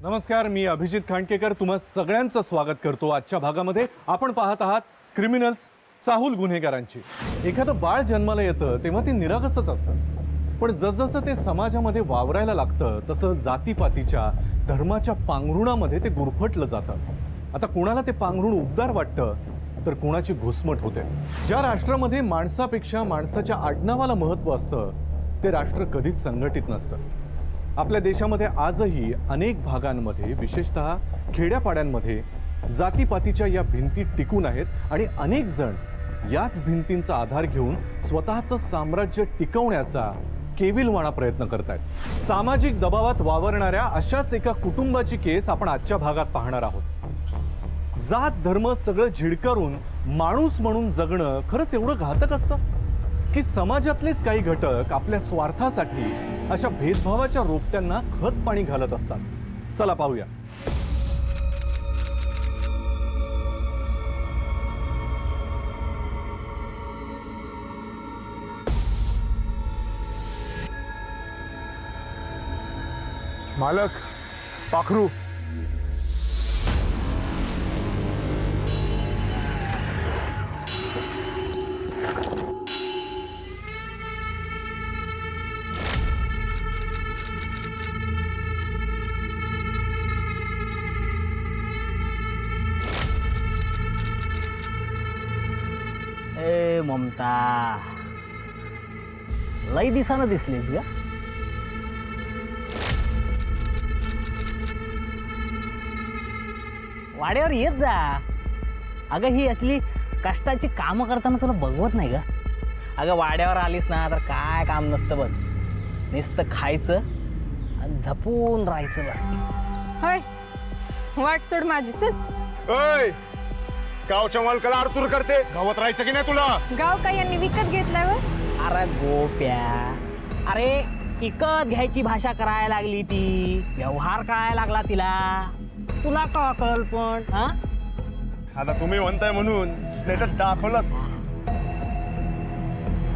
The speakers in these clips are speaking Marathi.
नमस्कार, मी अभिजित खांडकेकर तुम्हा सगळ्यांचं स्वागत करतो। आजच्या भागामध्ये आपण पाहत आहात क्रिमिनल्स, चाहूल गुन्हेगारांची। एखादं बाळ जन्माला येतं तेव्हा ते निरागसच असतं, पण जसजसं ते समाजामध्ये वावरायला लागतं तसं जातीपातीच्या धर्माच्या पांघरुणामध्ये ते गुरफटलं जातं। आता कोणाला ते पांघरुण उबदार वाटतं तर कोणाची घुसमट होते। ज्या राष्ट्रामध्ये माणसापेक्षा माणसाच्या आडनावाला महत्त्व असतं ते राष्ट्र कधीच संघटित नसतं। आपल्या देशामध्ये आजही अनेक भागांमध्ये, विशेषतः खेड्यापाड्यांमध्ये जातीपातीच्या या भिंती टिकून आहेत आणि अनेक जण याच भिंतींचा आधार घेऊन स्वतःचं साम्राज्य टिकवण्याचा केविलवाणा प्रयत्न करतात। सामाजिक दबावात वावरणाऱ्या अशाच एका कुटुंबाची केस आपण आजच्या भागात पाहणार आहोत। जात धर्म सगळं झिडकारून माणूस म्हणून जगणं खरंच एवढं घातक असतं की समाजातलेच काही घटक आपल्या स्वार्थासाठी अशा भेदभावाच्या रोपट्यांना खत पाणी घालत असतात। चला पाहूया। मालक, पाखरू। ए ममता, लई दिसानं दिसलीस ग। वाड्यावर येत जा। अगं ही असली कष्टाची कामं करताना तुला बघवत नाही ग। अगं वाड्यावर आलीस ना तर काय काम नसतं बघ, नुसतं खायचं आणि झपून राहायचं बस। होय, वाट सोड माझी, चल। ओय, गावच्या मालकाला आरतूर करते, गावात राहायचं की नाही तुला? गाव काय यांनी विकत घेतलाय व? अरे गोप्या, अरे इकत घ्यायची भाषा करायला लागली ती, व्यवहार कळायला लागला तिला। तुला का कळल पण? हा, आता तुम्ही म्हणताय म्हणून, नाही तर दाखवलंच।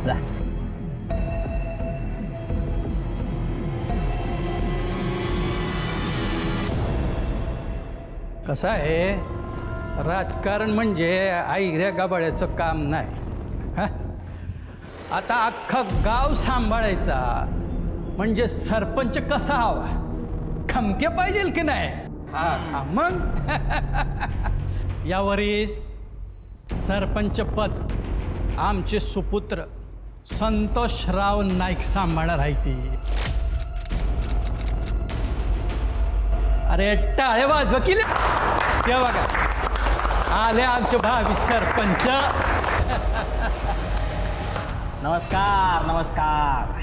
जा। कसं आहे, राजकारण म्हणजे आईऱ्या गाबाळ्याचं काम नाही। हा, आता अख्खं गाव सांभाळायचा म्हणजे सरपंच कसा हवा, खमके पाहिजे की नाही? हा मग यावरीस सरपंच पद आमचे सुपुत्र संतोषराव नाईक सांभाळणार आहे ती। अरे टाळे वाजवा की ते बघा, आले आमचे भावी सरपंच। नमस्कार नमस्कार।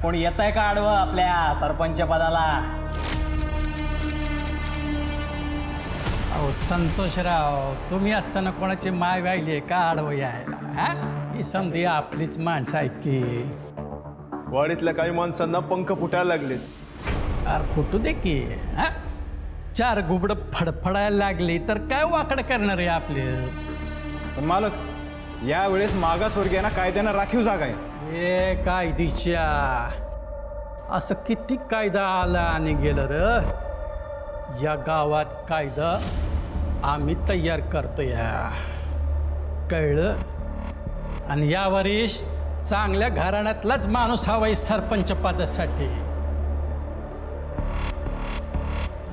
कोण येत आहे का आडवं आपल्या सरपंच पदाला? अहो संतोषराव, तुम्ही असताना कोणाची माय वाहिली का आडवं यायला? हा, ही समधी आपलीच माणसं आहेत की। वाडीतल्या काही माणसांना पंख फुटायला लागले। अरे फुटू दे की। हा, चार गुबडं फडफडायला लागली तर काय वाकड करणार आहे आपले? पण मालक, यावेळेस मागासवर्गीयांना कायद्यानं राखीव जागा आहे। ए कायदीच्या, असं किती कायदा आला आणि गेलं र। या गावात कायदा आम्ही तयार करतो या, कळलं? आणि यावरीस चांगल्या घराण्यातलाच माणूस हवाय सरपंच पदासाठी।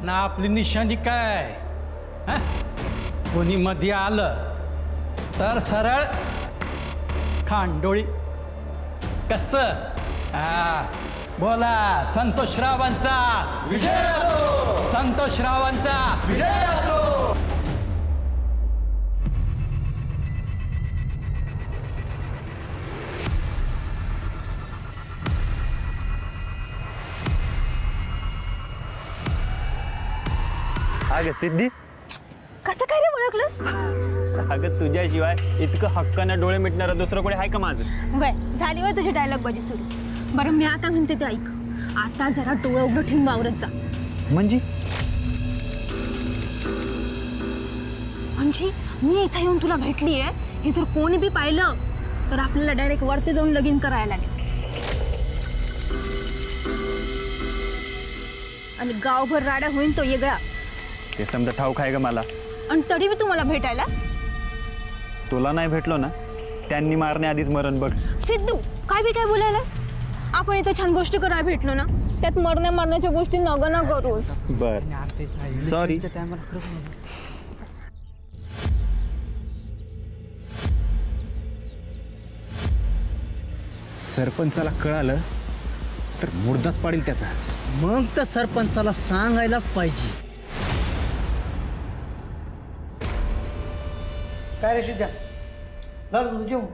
ना आपली निशाणी काय? कोणी मध्ये आलं तर सरळ खांडोळी। कसं? हा, बोला, संतोषरावांचा विजय असो, संतोषरावांचा विजय असो। अगं सिद्धी, कसं काय रे ओळखलंस? अगं तुझ्याशिवाय इतकं हक्कानं डोळे मिटणारं दुसरं कोणी आहे का माझं? वय झाली वय तुझी डायलॉग बाजी सुरू। बरं मी आता म्हणते ते ऐक, आता जरा डोळं उघडं ठेवून वावरत जा। म्हणजे मी इथं येऊन तुला भेटली आहे, हे जर कोणी बी पाहिलं तर आपल्याला डायरेक्ट वरती जाऊन लगीन करायला लागेल। आणि गावभर राडा होईन तो वेगळा. ते समजा ठाऊक आहे ग मला. आणि तरी मी तुम्हाला भेटायलास. तुला नाही भेटलो ना त्यांनी मारण्याआधीच मरण बघ. सिद्धू काय बोलायलास. आपण इथे छान गोष्टी करायला भेटलो ना, त्यात मारण्याच्या गोष्टी नग ना करूस. बर सॉरी. सरपंचाला कळालं तर मुर्दाच पाडील त्याचा. मग तर सरपंचाला सांगायलाच पाहिजे. काय रे शिद्या, झालं तुझं जेवण?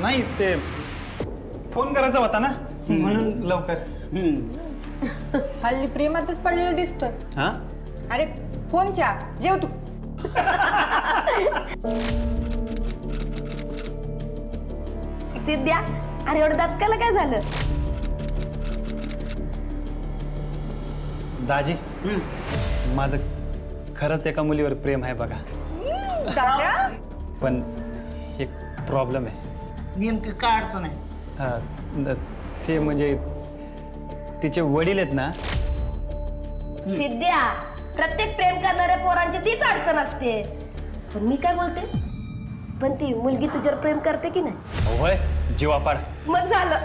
नाही ते फोन करायचा होता ना म्हणून लवकर. हल्ली प्रेमातच पडलेला दिसतोय. हा अरे फोनच्या जेव तू. सिद्ध्या, अरे एवढं दाचकायला काय झालं? दाजी माझं खरंच एका मुलीवर प्रेम आहे बघा. दादा पण एक प्रॉब्लेम आहे. नेमकं काय अडचण आहे? ते म्हणजे तिचे वडील आहेत ना. सिद्ध्या, प्रत्येक प्रेम करणाऱ्या पोरांची तीच अडचण असते. पण मी काय बोलते, पण ती मुलगी तुझ्यावर प्रेम करते की नाही? होय जीवापाड. मग झालं.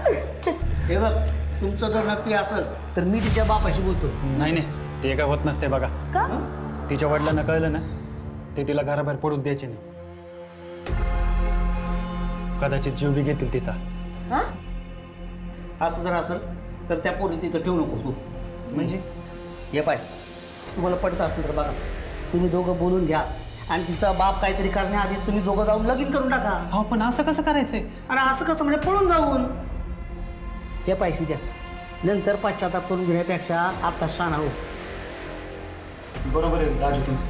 हे बघ, तुमचं जर नक्की असेल तर मी तिच्या बापाशी बोलतो. नाही नाही ते काय होत नसते बघा. का? तिच्या वडिलांना कळलं ना ते तिला घराबाहेर पडून द्यायचे नाही. कदाचित जीव बी घेतील तिचा. हा? असं जर असेल तर त्या पोरीला तिथं ठेवू नको तू. म्हणजे हे पाय, तुम्हाला पटत असेल तर बघा, तुम्ही दोघं बोलून घ्या आणि तिचा बाप काहीतरी करण्याआधीच तुम्ही दोघं जाऊन लगीन करून टाका. हो पण असं कसं करायचंय? आणि असं कसं म्हणजे पळून जाऊन हे पैसे द्या, नंतर पश्चाताप करून घेण्यापेक्षा आता शाणा हो. बरोबर आहे राजू तुमचं.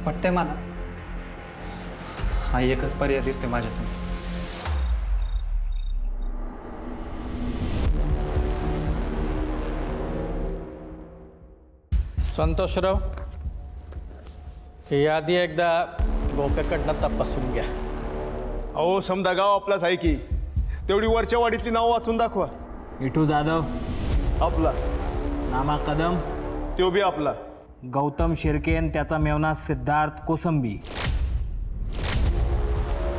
पटतंय मला. हा एकच पर्याय दिसतोय माझ्यासमोर. संतोषराव, ही यादी एकदा गोप्याकडनं तपासून घ्या. अहो समजा गाव आपलाच आहे की, तेवढी वरच्या वाडीतली नाव वाचून दाखवा. विठू जाधव, आपला, नामा कदम, तो बी आपला. गौतम शिर्केन, त्याचा मेवना सिद्धार्थ कोसंबी.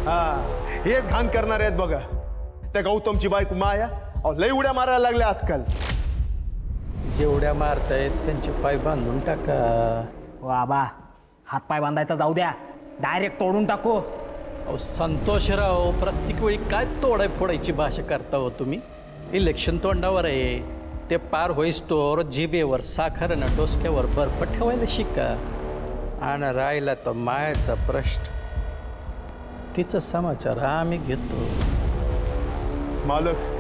हा, हेच घाण करणारे आहेत बघा. त्या गौतमची बायको माया अहो लई उड्या मारायला लागल्या आजकाल. जेवढ्या मारतायत त्यांचे पाय बांधून टाका. बाबा, हातपाय बांधायचा जाऊ द्या, डायरेक्ट तोडून टाकू. अहो संतोषराव, प्रत्येक वेळी काय तोडाय फोडायची भाषा करता हो तुम्ही? इलेक्शन तोंडावर आहे, ते पार होईस्तोवर जिभेवर साखर आणि डोसक्यावर बर्फ ठेवायला शिका. आणि राहिला तर मायाचा प्रश्न, तिचा समाचार आम्ही घेतो. मालक,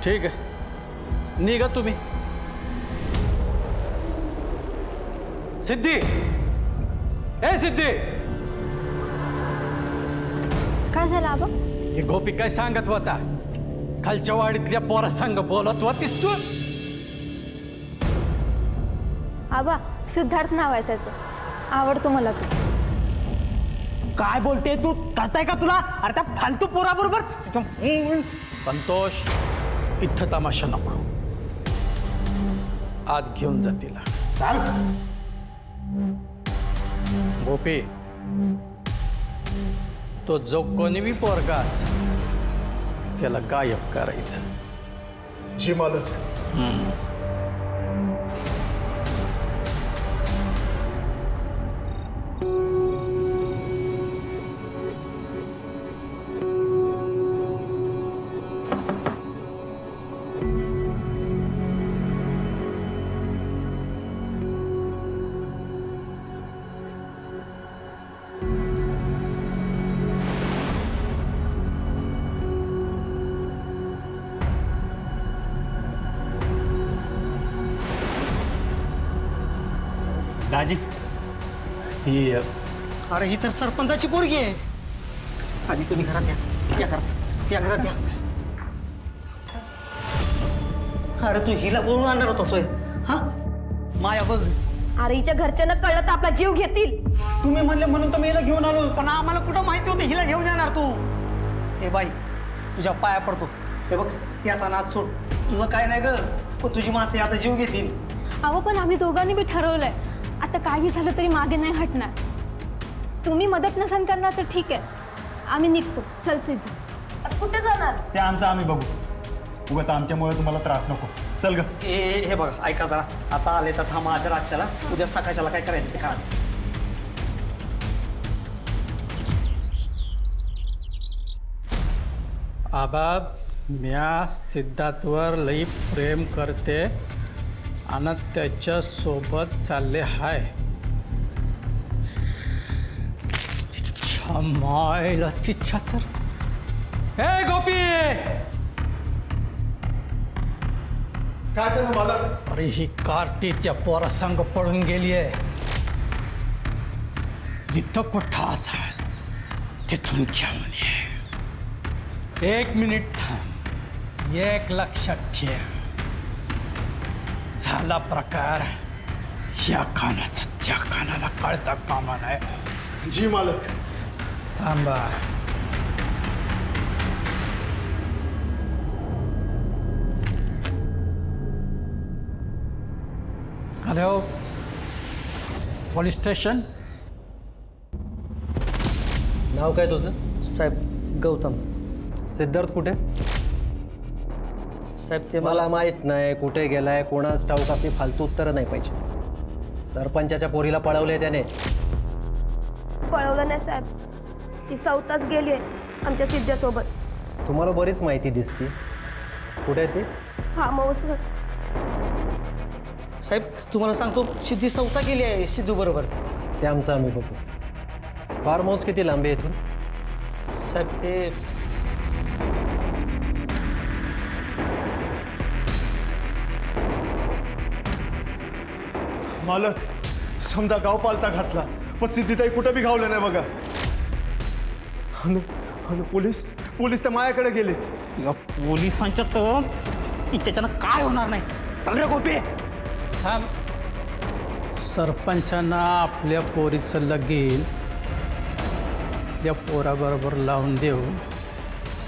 ठीक आहे, निघा तुम्ही. सिद्धी, ए सिद्धी, काय झालं आबा? ही गोपी काय सांगत होता? खालच्या वाडीतल्या पोरा सांग बोलत होतीस तू? आबा, सिद्धार्थ नाव आहे त्याचं. आवडतो मला तू. काय बोलते तू? कळताय का तुला? अरे त्या फालतू पोराबरोबर. संतोष, इथं तमाशा नको. आत घेऊन जा तिला. चाल. गोपी, तो जो कोणी बी पोरगा असेल त्याला गायब करायचं. जी मालक. दाजी ही अरे ही तर सरपंचाची पोरगी आहे. आधी तुम्ही घरात या घरात या घरात या. अरे तू हिला बोलून आणणार होतास होय? हा, माया बघ अरे हिच्या घरच्यांना कळलं तर आपला जीव घेतील. तुम्ही म्हणले म्हणून तर मी हिला घेऊन आलो, पण आम्हाला कुठं माहिती होतं हिला घेऊन येणार तू. हे बाई तुझ्या पाया पडतो, हे बघ याचा नाच सोड. तुझं काय नाही ग, पण तुझी माणसं याचा जीव घेतील. अहो पण आम्ही दोघांनी बी ठरवलंय, आता काही झालं तरी मागे नाही हटणार. तुम्ही मदत नसेल करणार तर ठीक आहे, आम्ही निघतो. चल सिद्धू. कुठे जाणार? ते आमचं आम्ही बघू. उगाच आमच्यामुळे तुम्हाला त्रास नको. चल ग. हे बघा ऐका जरा, आता आले तर थांबा आज रातच्याला, उद्या सकाळच्याला काय करायचं ते करा. आबा म्या सिद्धार्थवर लई प्रेम करते आणि त्याच्या सोबत चालले हाय. मायला तिच्या तर हे गोपी, काय झालं मालक? अरे ही कार्टीच्या पोरासंग पडून गेली आहे. जिथं कुठं असाल तिथून घेऊन ये. 1 मिनिट थांब, एक लक्षात ठेव. झाला प्रकार या कानाचा त्या कानाला कळता कामा नाही. जी मालक. थांबा. Hello, police station. नाव काय तुझं? साहेब गौतम. सिद्धार्थ कुठे? साहेब ते मला माहित नाही कुठे गेलाय, कोणाच ठाऊक. आपली फालतू उत्तरं नाही पाहिजे. सरपंचाच्या पोरीला पळवले त्याने. पळवलं नाही साहेब, ती सौताच गेली आहे आमच्या सिद्ध्यासोबत. तुम्हाला बरीच माहिती दिसते. कुठे आहे ती? फार्म हाऊसवर. साहेब तुम्हाला सांगतो, सिद्धी सौता गेली आहे सिद्धू बरोबर. ते आमचं आम्ही बघू. फार्म हाऊस किती लांब आहे इथून? साहेब ते मालक, समजा गाव पालता घातला, पण सिद्धीताई कुठं बी घावलं नाही बघा. आणि पोलीस तर माझ्याकडे गेलेत. या पोलिसांच्या तर त्याच्यानं काय होणार नाही. चल रे गोपी. थांब. सरपंचांना आपल्या पोरीचं लगीन त्या पोराबरोबर लावून देऊन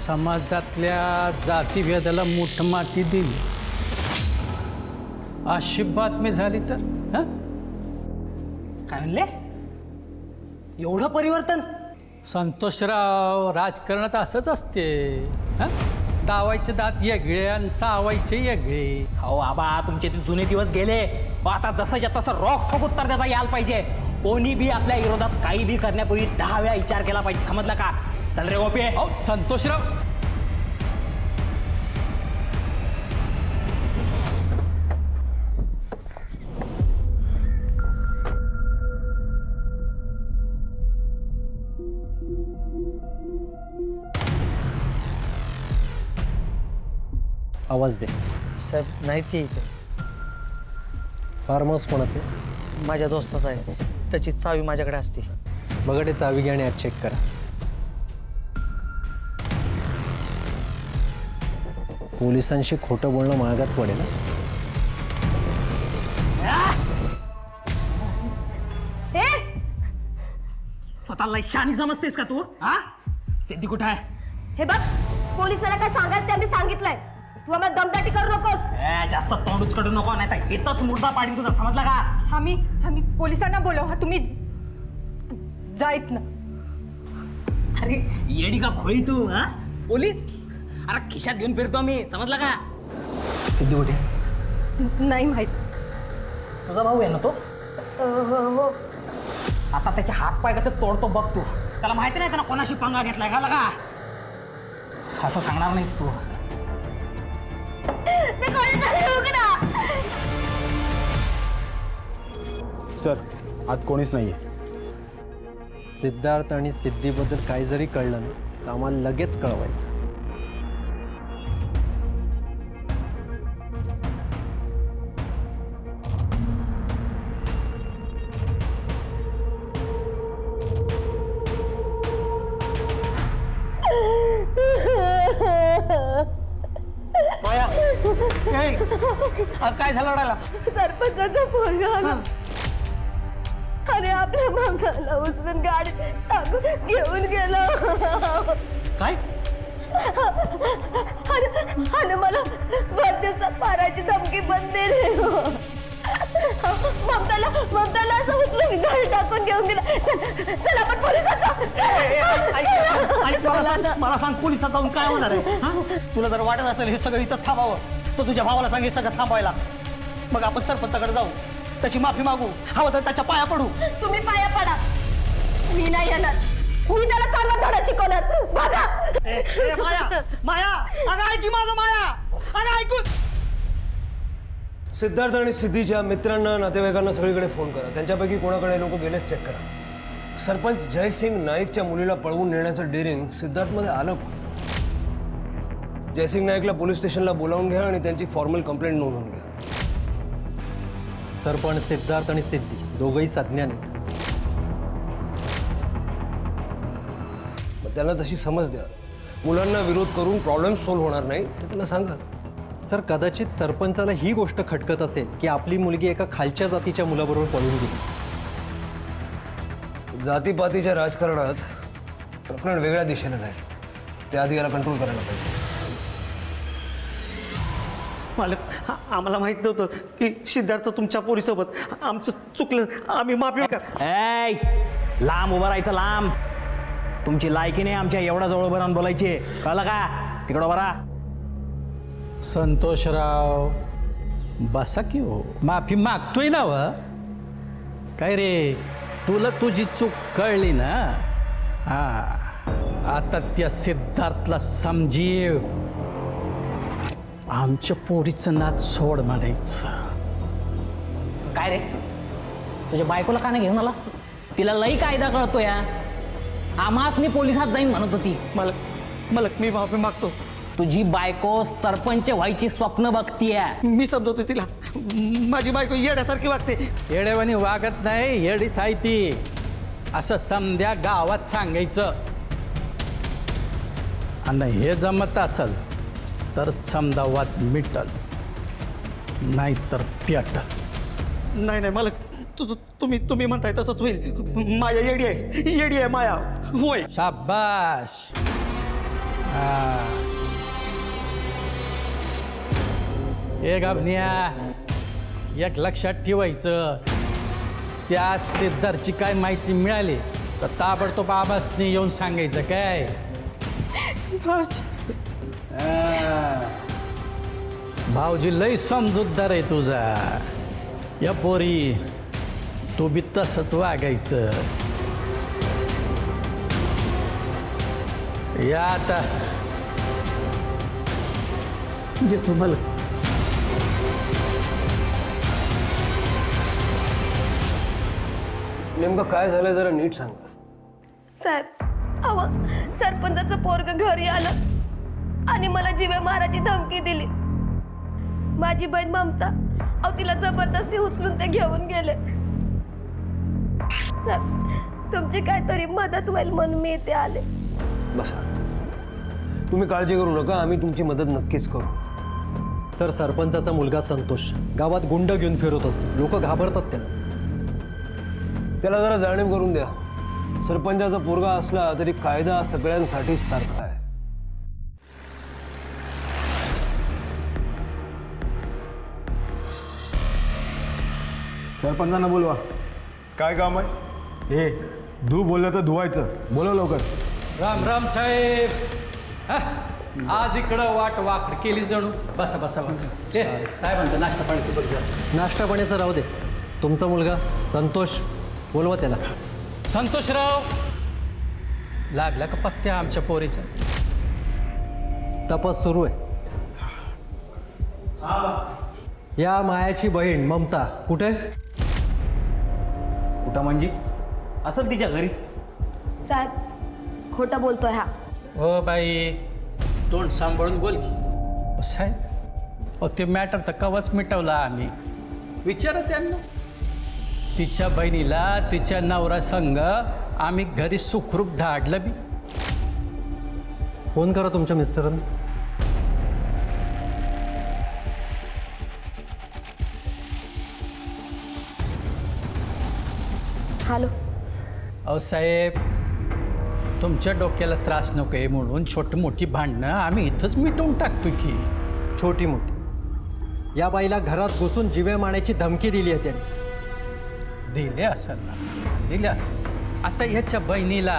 समाजातल्या जातीभेदाला मूठमाती दिली, अशी बातमी झाली तर हं? काय म्हणले? एवढं परिवर्तन? संतोषराव, राजकारणात असंच असते. हं? दावायचे दात वेगळे आणि चावायचे वेगळे. हो आबा, तुमचे ते जुने दिवस गेले. आता जसंच्या तसं रोख ठोक उत्तर देता यायला पाहिजे. कोणी बी आपल्या विरोधात काही बी करण्यापूर्वी 10 वेळा विचार केला पाहिजे. समजलं का? चल रे गोपी. अहो संतोषराव, आवाज दे. साहेब नाही ती इथे. फार्म हाऊस कोणाचे? माझ्या दोस्ताचा आहे, त्याची चावी माझ्याकडे असते. बघा ते चावी घ्या आणि ॲप चेक करा. पोलिसांशी खोटं बोलणं महागात पडेल. स्वतःला शानी समजतेस का तू? हा? सिद्धी कुठं आहे? हे बघ, पोलिसाला काय सांगायचं ते आम्ही सांगितलंय. तू आम्हाला दमदाटी करू नकोस. जास्त तोंडूच कडू नको, नाही तर इथंच मुर्दा पाडीन तुझा. समजला का? आम्ही पोलिसांना बोलव. हा तुम्ही जाईत ना. अरे येडी का खोळी तू? हा? पोलीस? अरे खिशात घेऊन फिरतो मी. समजला का? सिद्धी कुठे? नाही माहित. तुझा भाऊ आहे ना तो? हो. आता त्याचे हात पाय कसे तोडतो बघ तू. त्याला माहिती नाही त्याला कोणाशी पंगा घेतलाय का? लगा असं सांगणार नाहीस तू. ते कोणीतरी उघडा. सर, आत कोणीच नाहीये. सिद्धार्थ आणि सिद्धीबद्दल काही जरी कळलं ना तर आम्हाला लगेच कळवायचं. काय झालं रडायला? सरपंचाचा पोरगा आला. आपल्या ममताला उचलून गाडी टाकून घेऊन गेलो. काय आणि मला बंदीचा पाराची धमकी पण दिली. ममताला असं उचलून गाडी टाकून घेऊन गेला. चल आपण पोलिसात जाऊ. मला सांग पोलिसात जाऊन काय होणार आहे हा? तुला जर वाटत असेल हे सगळं इथं थांबावं तर तुझ्या भावाला सांग हे सगळं थांबवायला. मग आपण सरपंचाकडे जाऊ, त्याची माफी मागू, हवं तर त्याच्या पाया पडू. तुम्ही पाया पडा, मी नाही येणार. मी त्याला चांगला धडा शिकवणार. बघा माया अगं ऐक माझं माया, अगं ऐकून. सिद्धार्थ आणि सिद्धीच्या मित्रांना नातेवाईकांना सगळीकडे फोन करा. त्यांच्यापैकी कोणाकडे लोक गेलेच चेक करा. सरपंच जयसिंग नाईकच्या मुलीला पळवून नेण्याचं डेअरिंग सिद्धार्थमध्ये आलं. जयसिंग नाईकला पोलीस स्टेशनला बोलावून घ्या आणि त्यांची फॉर्मल कंप्लेंट नोंदवून घ्या. सरपंच सिद्धार्थ आणि सिद्धी दोघंही सज्ञान आहेत. मग त्यांना तशी समज द्या. मुलांना विरोध करून प्रॉब्लेम सॉल्व्ह होणार नाही ते त्यांना सांगा. सर, कदाचित सरपंचाला ही गोष्ट खटकत असेल की आपली मुलगी एका खालच्या जातीच्या मुलाबरोबर पळून गेली. जातीपातीच्या राजकारणात प्रकरण वेगळ्या दिशेनं जाईल. त्याआधी याला कंट्रोल करायला पाहिजे. मालक, आम्हाला माहित नव्हतं की सिद्धार्थ तुमच्या पोरीसोबत. आमचं चुकलं, आम्ही माफी करा. ऐ लांब उभं राहायचं, लांब. तुमची लायकी नाही आमच्या एवढा जवळ उभं राहून बोलायची, कळलं का? तिकडं बरा. संतोषराव बसा की हो, माफी मागतोय ना व. काय रे, तुला तुझी चूक कळली ना? हा, आता त्या सिद्धार्थला समजीव. आमच्या पोरीचं नाच सोड म्हणायचं. काय रे, तुझ्या बायकोला का नाही घेऊन आलास? तिला लई कायदा कळतो या. आम्हाच मी पोलिसात जाईन म्हणत होती. मालक मी माफी मागतो. तुझी बायको सरपंच व्हायची स्वप्न बघतीये. मी समजवतो तिला. माझी बायको येड्यासारखी वागते. येडेवानी वागत नाही, येडीच आहे ती असं समध्या गावात सांगायचं. आणि हे जमत असल तर समजा वाद मिटल, नाहीतर पेटल. नाही मालक, तुम्ही म्हणताय तसंच होईल. माया येडी आहे माया. होय. शाबाश. एक अभनिया, एक लक्षात ठेवायचं, त्या सिद्धार्थची काय माहिती मिळाली तर ताबडतोब आबासने येऊन सांगायचं. काय भाऊजी लई समजूतदार आहे तुझा. या पोरी तू बी तसंच वागायचं. या आता येतो मालक. नेमकं काय झालं जरा नीट सांगा. साहेब, अहो सरपंचाचं पोरग घरी आलं आणि मला जीवे मारायची धमकी दिली. माझी बहीण ममता, अहो तिला जबरदस्ती उचलून ते घेऊन गेले. साहेब, तुमची काहीतरी मदत होईल म्हणून मी इथे आले. बसा, तुम्ही काळजी करू नका, आम्ही तुमची मदत नक्कीच करू. सर, सरपंचाचा मुलगा संतोष गावात गुंड घेऊन फिरत असतो. लोक घाबरतात त्याला. त्याला जरा जाणीव करून द्या. सरपंचाचा पोरगा असला तरी कायदा सगळ्यांसाठी सारखा आहे. सरपंचांना बोलवा. काय काम आहे? हे धू बोललं तर धुवायचं. बोलव लवकर. राम राम साहेब. हा, आज इकडं वाट वाकड केली जणू. बसा बसा बसा. साहेबांचा नाश्ता पाण्याचं बघ. नाश्ता पाण्याचं राहू दे. तुमचा मुलगा संतोष, बोलवा त्याला. संतोषराव, लागला का पत्त्या आमच्या पोरीचा? तपास सुरू आहे. या मायाची बहीण ममता कुठे? कुठं म्हणजे? असेल तिच्या घरी. साहेब, खोटं बोलतोय हा. हो बाई, तोंड सांभाळून बोल की. साहेब, हो ते मॅटर तर कवच मिटवला आम्ही. विचारा त्यांना. तिच्या बहिणीला तिच्या नवरा संघ आम्ही घरी सुखरूप धाडलं बी. फोन करा तुमच्या मिस्टरांना. हॅलो. अहो साहेब, तुमच्या डोक्याला त्रास नको आहे म्हणून छोटी मोठी भांडणं आम्ही इथंच मिटवून टाकतो की. छोटी मोठी या बाईला घरात घुसून जीवे मारण्याची धमकी दिली आहे त्याने. दिले असेल ना, दिले असेल. आता ह्याच्या बहिणीला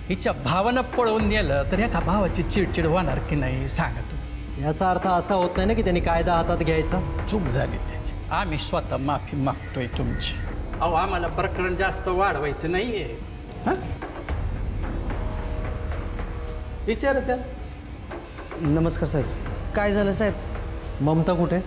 हिच्या भावानं पळवून नेलं तर ह्या भावाची चिडचिड होणार की नाही सांगा तुम्ही. याचा अर्थ असा होत नाही ना की त्यांनी कायदा हातात घ्यायचा. चूक झाली त्याची. आम्ही स्वतः माफी मागतोय तुमची. अहो आम्हाला प्रकरण जास्त वाढवायचं नाहीये. हां, विचार त्याला. नमस्कार साहेब. काय झालं साहेब? ममता कुठे?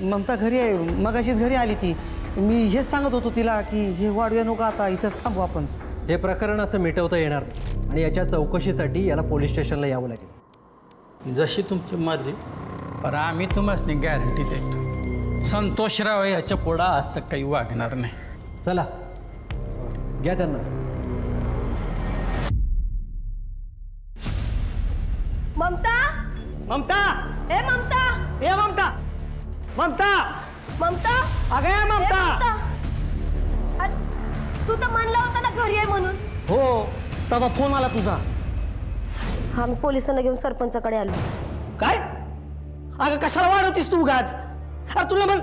ममता घरी आहे, मगाशीच घरी आली ती. मी हेच सांगत होतो तिला की हे वाढूया नको, आता इथंच थांबू आपण. हे प्रकरण असं मिटवता येणार नाही आणि याच्या चौकशीसाठी याला पोलीस स्टेशनला यावं लागेल. जशी तुमची मर्जी, पण आम्ही तुम्हाला गॅरंटी देतो संतोषराव याच्या पुढं असं काही वागणार नाही. चला घ्या त्यांना. ममता ममता, ए ममता ए ममता, ममता, ममता अगं ए ए, ममता. अरे, तू तर म्हणला होता ना घरी आहे म्हणून. हो, तेव्हा फोन आला तुझा. हा, मी पोलिसांना घेऊन सरपंचाकडे आलो. काय? अगं कशाला वाढवतीस तू उगाच? अरे तुला म्हण.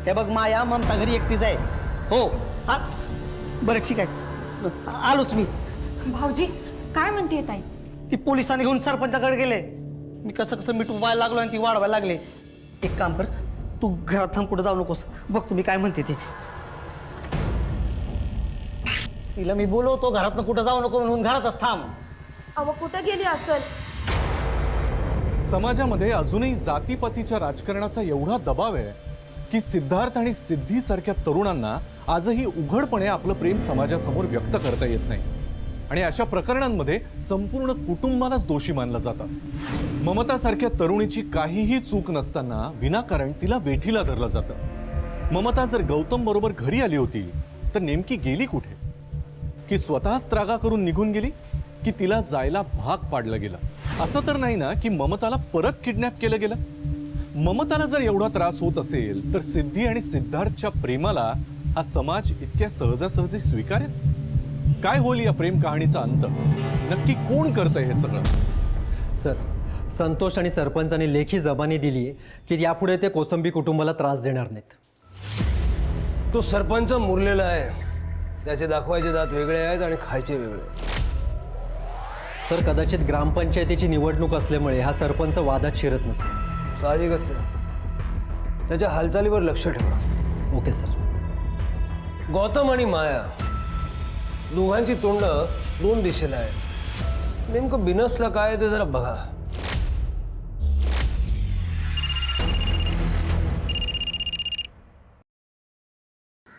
हे बघ माया, ममता घरी एकटीच आहे. हो, हा, बरं ठीक आहे, आलोच मी. भाऊजी काय म्हणते ताई? ती पोलिसांनी घेऊन सरपंचाकडे गेले. मी कसं मिटवायला लागलो आणि ती वाढवायला लागले. एक काम कर, तू घरात थांब, कुठं जाऊ नकोस. बघ तुम्ही काय म्हणते ते. तिला मी बोलवतो घरातनं कुठं जाऊ नको म्हणून, घरातच थांब. अहो कुठं गेली असेल? समाजामध्ये अजूनही जातीपातीच्या राजकारणाचा एवढा दबाव आहे की सिद्धार्थ आणि सिद्धी सारख्या तरुणांना आजही उघडपणे आपलं प्रेम समाजासमोर व्यक्त करता येत नाही. आणि अशा प्रकरणांमध्ये संपूर्ण कुटुंबालाच दोषी मानलं जातं. ममता सारख्या तरुणीची काहीही चूक नसताना विनाकारण तिला वेठीला धरलं जातं. ममता जर गौतम बरोबर घरी आली होती तर नेमकी गेली कुठे? की स्वतःच त्रागा करून निघून गेली, की तिला जायला भाग पाडलं गेलं? असं तर नाही ना की ममताला परत किडनॅप केलं गेलं? ममताला जर एवढा त्रास होत असेल तर सिद्धी आणि सिद्धार्थच्या प्रेमाला हा समाज इतक्या सहजासहजी स्वीकारेल? काय होईल या प्रेम कहाणीचा अंत? नक्की कोण करतंय हे सगळं? सर, संतोष आणि सरपंचांनी लेखी जबानी दिली आहे की यापुढे ते कोसंबी कुटुंबाला त्रास देणार नाहीत. तो सरपंच मुरलेला आहे, त्याचे दाखवायचे दात वेगळे आहेत आणि खायचे वेगळे. सर, कदाचित ग्रामपंचायतीची निवडणूक असल्यामुळे हा सरपंच वादात शिरत नसेल. साहजिकच आहे. त्याच्या हालचालीवर लक्ष ठेवा. Okay sir. गौतम आणि माया दोघांची तोंड दोन दिशेला आहेत. नेमकं बिनसलं काय ते जरा बघा.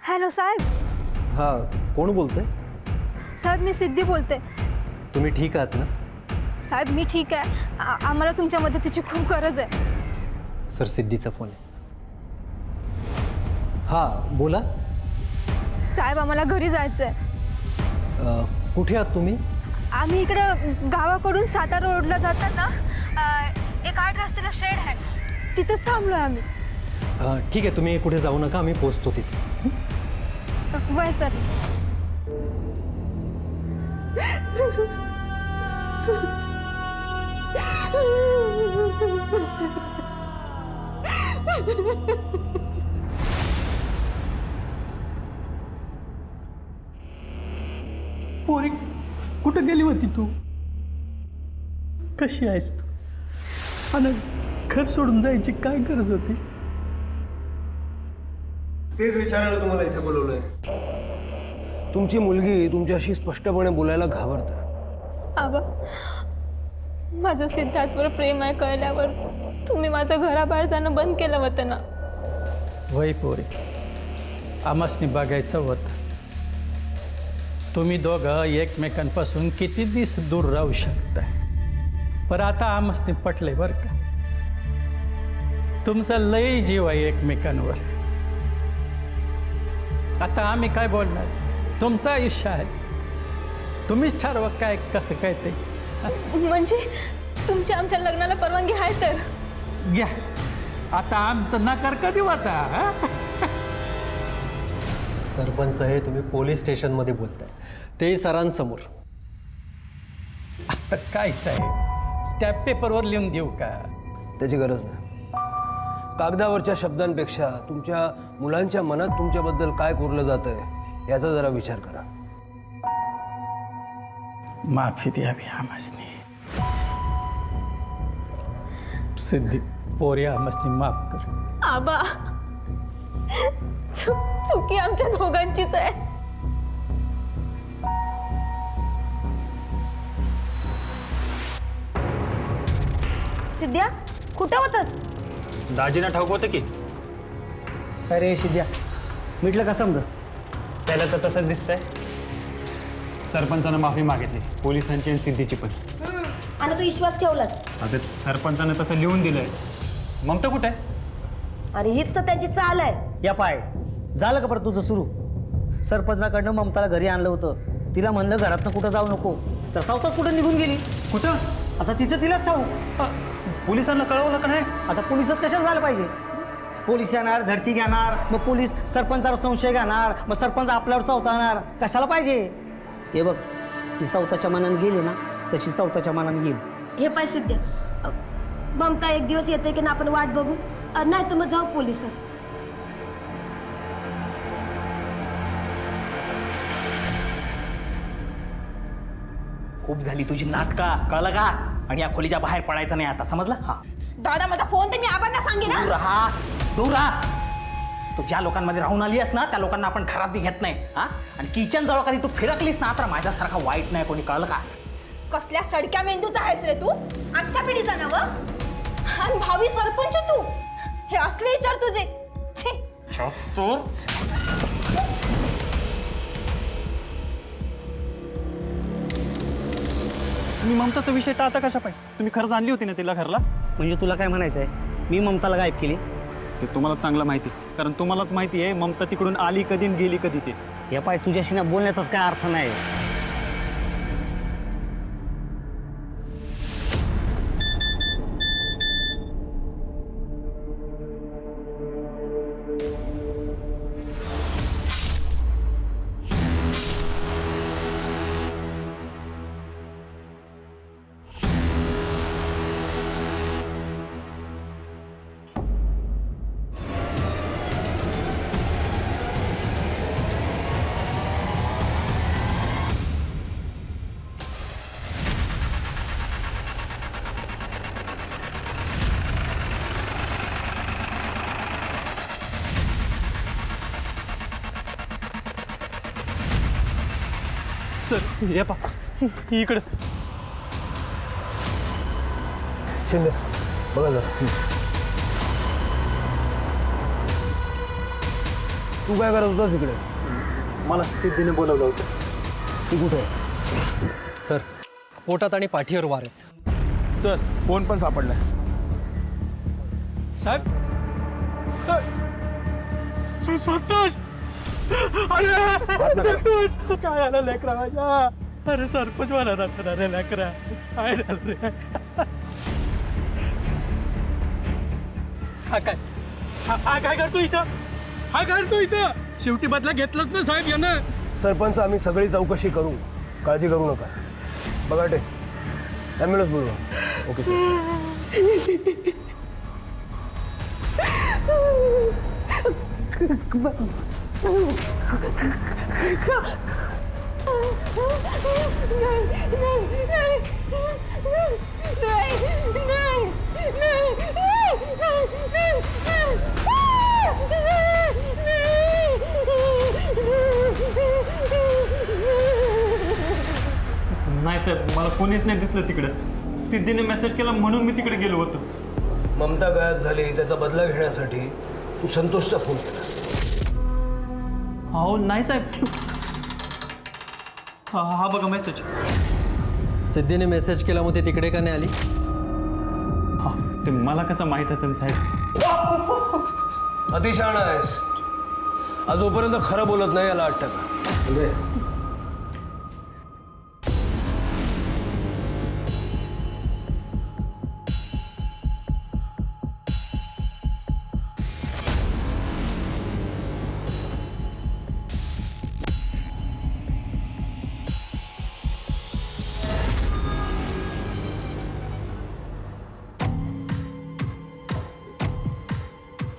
हॅलो साहेब. हां, कोण बोलतंय? साहेब मी सिद्धी बोलते. तुम्ही ठीक आहात ना? साहेब मी ठीक आहे. आम्हाला तुमच्या मदतीची खूप गरज आहे. सर, सिद्धीचा फोन आहे. हां बोला. साहेब आम्हाला घरी जायचं आहे. कुठे आहात तुम्ही? आम्ही इकडं गावाकडून सातारा रोडला जाताना एक 8 रस्त्याला शेड आहे, तिथेच थांबलो आहे आम्ही. ठीक आहे, तुम्ही कुठे जाऊ नका, आम्ही पोहोचतो तिथे. वय सर. पोरी कुठं गेली होती तू? कशी आहेस तू? आणि घर सोडून जायची काय गरज होती? तेच विचारायला तुम्हाला इथे बोलवलंय. तुमची मुलगी तुमच्याशी स्पष्टपणे बोलायला घाबरते. आबा, माझं सिद्धार्थवर प्रेम आहे कळल्यावर तुम्ही माझं घराबाहेर जाणं बंद केलं होतं ना. वय पोरी, आमासनी बघायचं होतं तुम्ही दोघं एकमेकांपासून किती दिवस दूर राहू शकता. पण आता आमासनी पटलंय बरं का. तुमचा लय जीव आहे एकमेकांवर. आता आम्ही काय बोलणार? तुमचं आयुष्य आहे, तुम्हीच ठरवा काय कसं काय ते. म्हणजे तुमच्या आमच्या लग्नाला परवानगी आहे तर घ्या. आता आमचं नकार कधी होता? सरपंच हे तुम्ही पोलीस स्टेशनमध्ये बोलताय. तेही सरांसमोर. आता काय साहेब, स्टॅम्प पेपरवर लिहून देऊ का? त्याची गरज नाही. कागदावरच्या शब्दांपेक्षा तुमच्या मुलांच्या मनात तुमच्याबद्दल काय कोरलं जातंय याचा जरा विचार करा. माफी द्यावी आमसनी. सिद्धी, पोरी आमसनी माफ कर. आबा, चुकी आमच्या दोघांचीच आहे. सिद्ध्या कुठं होतस? दाजीना ठाऊक होतं की. अरे शिद्या, मिटलं का समज? त्याला तर तसंच दिसतंय. सरपंचानं माफी मागितली, पोलिसांची आणि सिद्धीची पण. आणि तू विश्वास ठेवलास? आता सरपंचानं तसं लिहून दिलंय. ममता कुठे आहे? अरे हीच तर त्यांची चाल आहे. या पाय, झालं का परत तुझं सुरू? सरपंचाकडनं ममताला घरी आणलं होतं. तिला म्हणलं घरातनं कुठं जाऊ नको, तर सावतात कुठं निघून गेली. कुठं? आता तिचं तिलाच ठाऊ. पोलिसांना कळवलं का नाही? आता पोलिसात कशाला झालं पाहिजे? पोलीस येणार, झडती घेणार, मग पोलीस सरपंचावर संशय घेणार, मग सरपंच आपल्यावर चौथाणार. कशाला पाहिजे? हे बघ, ती सावताच्या मनाने गेली ना, तशी सावताच्या मनाने येईल. हे पाय सिद्ध्या, ममता एक दिवस येते की ना आपण वाट बघू, नाही तर मग जाऊ पोलिसात. खूप झाली तुझी नाटका, कळलं का? आणि या खोलीच्या बाहेर पडायचं नाही आता, समजलं? हा, दादा, माझा फोन ते मी आबांना सांगेन ना. दूर राहा, दूर राहा. तू ज्या लोकांमध्ये राहून आली आहेस ना, त्या लोकांना आपण खराब बी घेत नाही. हा, आणि किचन जवळ कधी तू फिरकलीस ना, तर माझ्यासारखा वाईट नाही कोणी, कळलं का? कसल्या सडक्या मेंदूचा आहेस रे तू? आजच्या पिढीचा ना व? आणि भावी सरपंच तू? हे असले विचार तुझे? छे. तुम्ही ममताचा विषय टाळता कशा पाहिजे? तुम्ही खरंच आणली होती ना तिला घरला? म्हणजे तुला काय म्हणायचं आहे? मी ममताला गायब केली? ते तुम्हाला चांगलं माहिती, कारण तुम्हालाच माहिती आहे ममता तिकडून आली कधी आणि गेली कधी ते. या पाय, तुझ्याशी ना बोलण्यातच काय अर्थ नाही. सर हे पा इकडं. शिंदे, बघा जरा. तू काय करत होतास इकडे? मला सिद्धीने बोलवलं होतं. तू कुठे आहे? सर, पोटात आणि पाठीवर वार आहेत. सर, फोन पण सापडलाय. साहेब, संतोष, अरे संतोष, काय आलं लेकरा माझ्या? अरे सरपंच मला राहणार रे लेकरा, काय झालं रे? हा काय? हा काय करतो इथं? हा काय करतो इथं? शेवटी बदला घेतलाच ना साहेब यानं. सरपंच, आम्ही सगळी चौकशी करू, काळजी करू नका. बघा टे, ॲम्ब्युलन्स बोलवा. Okay sir. नाही साहेब, मला कोणीच नाही दिसलं तिकडं. सिद्धीने मेसेज केला म्हणून मी तिकडे गेलो होतो. ममता गायब झाली, त्याचा बदला घेण्यासाठी तू संतोषचा फोन केलास. हो नाही साहेब. हा बघा मेसेज. सिद्धीने मेसेज केला, मग ती तिकडे का नाही आली? हा, ते मला कसं माहीत असेल साहेब? अतिशहाणा आहेस. आज जोपर्यंत खरं बोलत नाही याला 8 टक्का.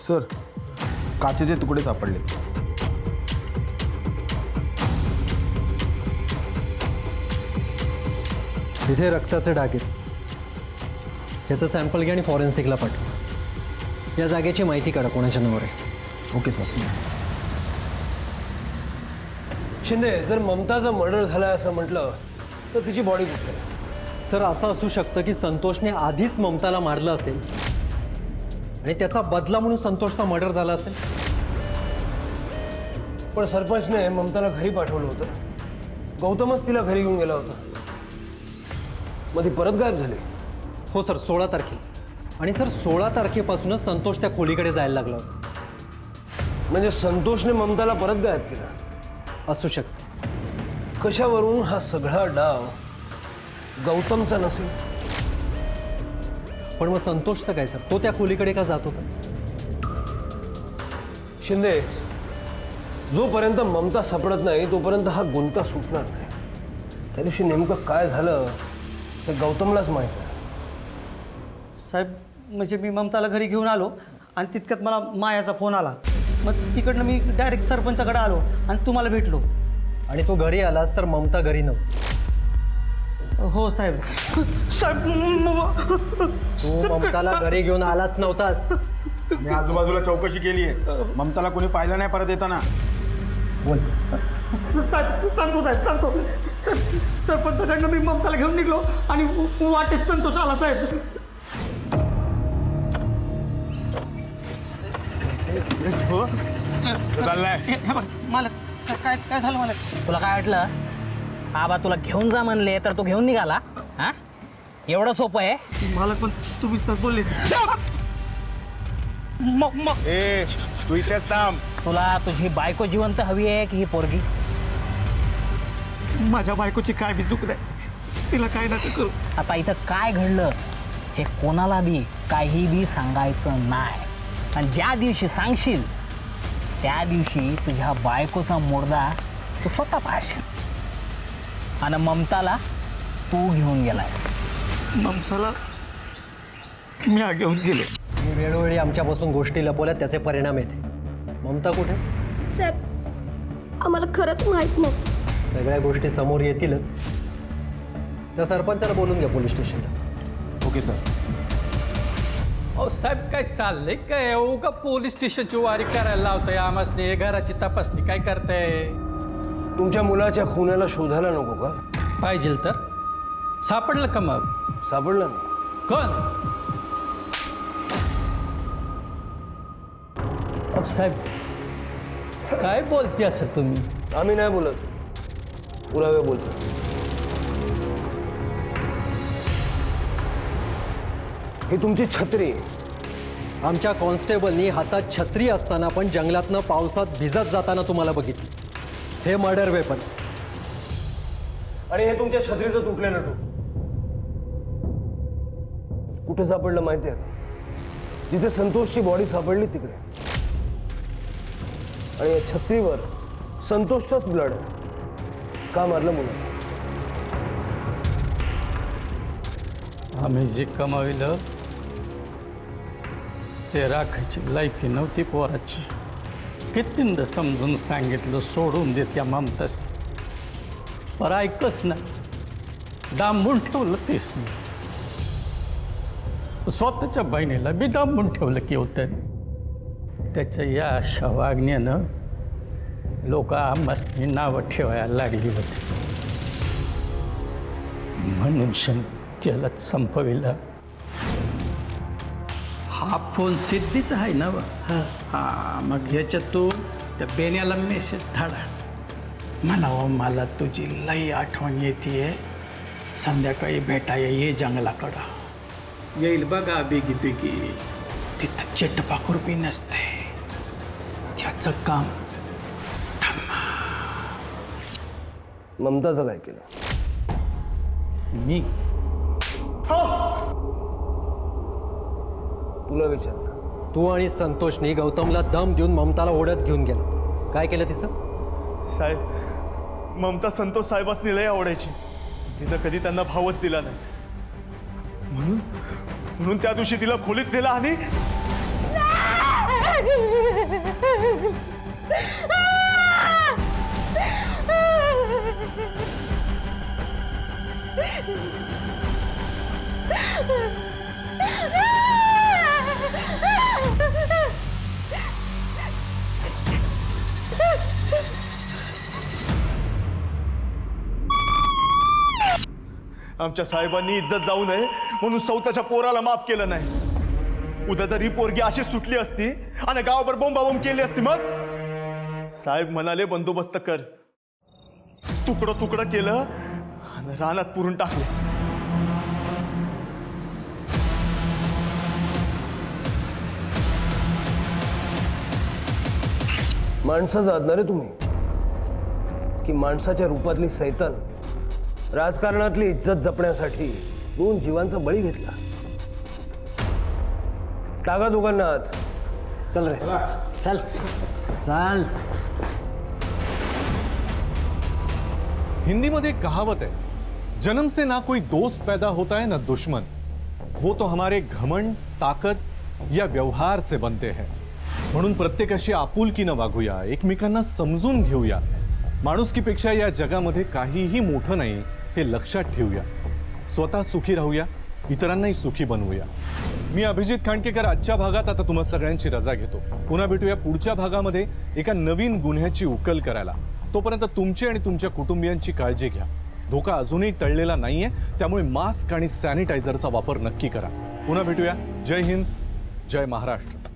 सर काचेचे तुकडे सापडले. इथे रक्ताचे डाग आहेत. याचं सॅम्पल घ्या आणि फॉरेन्सिकला पाठवा. या जागेची माहिती काढा कोणाच्या नावावर आहे. Okay sir. शिंदे, जर ममताचा मर्डर झालाय असं म्हटलं तर तिची बॉडी कुठे आहे? सर, असं असू शकतं की संतोषने आधीच ममताला मारलं असेल आणि त्याचा बदला म्हणून संतोषचा मर्डर झाला असेल. पण सरपंचने ममताला घरी पाठवलं होतं. गौतमच तिला घरी घेऊन गेला होता. मग ती परत गायब झाली. हो सर, 16 तारखेला. आणि सर 16 तारखेपासूनच संतोष त्या खोलीकडे जायला लागला होता. म्हणजे संतोषने ममताला परत गायब केला. असू शकतं. कशावरून हा सगळा डाव गौतमचा नसेल? पण मग संतोषचं काय सर? तो त्या खोलीकडे का जात होता? शिंदे, जोपर्यंत ममता सापडत नाही तोपर्यंत हा गुंता सुटणार नाही. त्या दिवशी नेमकं काय झालं हे गौतमलाच माहीत आहे. साहेब, म्हणजे मी ममताला घरी घेऊन आलो आणि तितक्यात मला मायाचा फोन आला. मग तिकडनं मी डायरेक्ट सरपंचाकडे आलो आणि तुम्हाला भेटलो. आणि तो घरी आलास तर ममता घरी नव्हती. हो साहेब. साहेब, तू ममताला घरी घेऊन आलाच नव्हतास. मी आजूबाजूला चौकशी केली आहे. ममताला कोणी पाहिलं नाही परत येताना. बोल. साहेब सांगतो, साहेब सांगतो. साहेब, सरपंचाकडनं मी ममताला घेऊन निघलो आणि वाटेत संतोष आला साहेब. मला काय काय झालं मला? तुला काय वाटलं आबा तुला घेऊन जा म्हणले तर तो घेऊन निघाला? हा, एवढं सोपं आहे? मला पण तुम्हीच तर बोलले. ए तू इथेच थांब. तुला तुझी बायको जिवंत हवी आहे की ही पोरगी? माझ्या बायकोची काय बी चूक नाही. तिला काय नका करू. आता इथं काय घडलं हे कोणाला बी काही बी सांगायचं नाही. आणि ज्या दिवशी सांगशील त्या दिवशी तुझ्या बायकोचा मुर्दा तू स्वतः पाहशील. आणि ममताला तू घेऊन गेलायस. ममताला मी घेऊन गेलो. मी वेळोवेळी आमच्यापासून गोष्टी लपवल्या, त्याचे परिणाम येते. ममता कुठे? साहेब, आम्हाला खरंच माहित नाही. सगळ्या गोष्टी समोर येतीलच. त्या सरपंचाला बोलून घ्या पोलीस स्टेशनला. Okay sir. अहो साहेब, काय चाललंय काय? हो का पोलीस स्टेशनची वारी करायला लावताय आमासने? घराची तपासणी काय करताय? तुमच्या मुलाच्या खुनाला शोधायला नको का? पाहिजे तर सापडलं का मग? सापडलं ना. कोण? अहो साहेब, काय बोलते असं तुम्ही? आम्ही नाही बोलत, पुरावे बोलतो. ही तुमची छत्री. आमच्या कॉन्स्टेबलनी हातात छत्री असताना पण जंगलातनं पावसात भिजत जाताना तुम्हाला बघितलं. हे मर्डर वेपन. आणि हे तुमच्या छत्रीचं तुटलेलं टोक कुठे सापडलं माहिती आहे? जिथे संतोषची बॉडी सापडली तिकडे. आणि या छत्रीवर संतोषचाच ब्लड आहे. का मारलं मुलं? आम्ही जे कमाविलं ते राखायची लायकी नव्हती पोराची. कितींदा समजून सांगितलं सोडून दे त्या ममतास, पर ऐकच नाही. डांबून ठेवलं तेच नाही. स्वतःच्या बहिणीला बी डांबून ठेवलं की होतं. त्याच्या या अशा वागण्यानं लोक आम्हासनी नावं ठेवायला लागली होती. म्हणून जलद संपविला. हा फोन सिद्धीचा आहे ना? हा, मग ह्याच्यात तू त्या बेण्याला मेसेज धाडा म्हणावं मला तुझी लई आठवण येते, संध्याकाळी भेटाय ये जंगलाकडं. येईल बघा बेगी बेगी. तिथं चेटपाखूर बी नसते. त्याचं काम ममताचं काय केलं? मी तुला विचारलं. तू आणि संतोषनी गौतमला दम देऊन ममताला ओढत घेऊन गेला. काय केलं तिचं? साहेब, ममता संतोष साहेबांनी लय आवडायची. तिनं कधी त्यांना भावच दिला नाही. म्हणून त्या दिवशी तिला खोलीत नेला आणि आमच्या साहेबांनी इज्जत जाऊ नये म्हणून स्वतःच्या पोराला माफ केलं नाही. उद्या जर ही पोरगी अशी सुटली असती आणि गावावर बोंबाबोंब केली असती मग साहेब म्हणाले बंदोबस्त कर. तुकडं तुकडं केलं आणि रानात पुरून टाकले. माणसाचं आहात ना रे तुम्ही, की माणसाच्या रूपातली सैतान राजकारणातली इज्जत जपण्यासाठी 2 जीवांचा बळी घेतला. टाका दोघांना आत. चल रे चल चल. हिंदी में एक कहावत है, जन्म से ना कोई दोस्त पैदा होता है ना दुश्मन, वो तो हमारे घमंड, ताकत या व्यवहार से बनते हैं. म्हणून प्रत्येकाशी आपुलकीनं वागूया, एकमेकांना समजून घेऊया. माणुसकीपेक्षा या जगामध्ये काहीही मोठं नाही हे लक्षात ठेवूया. स्वतः सुखी राहूया, इतरांनाही सुखी बनवूया. मी अभिजित खांडकेकर आजच्या भागात आता तुम्हा सगळ्यांची रजा घेतो. पुन्हा भेटूया पुढच्या भागामध्ये एका नवीन गुन्ह्याची उकल करायला. तोपर्यंत तुमची आणि तुमच्या कुटुंबियांची काळजी घ्या. धोका अजूनही टळलेला नाहीये, त्यामुळे मास्क आणि सॅनिटायझरचा वापर नक्की करा. पुन्हा भेटूया. जय हिंद, जय महाराष्ट्र.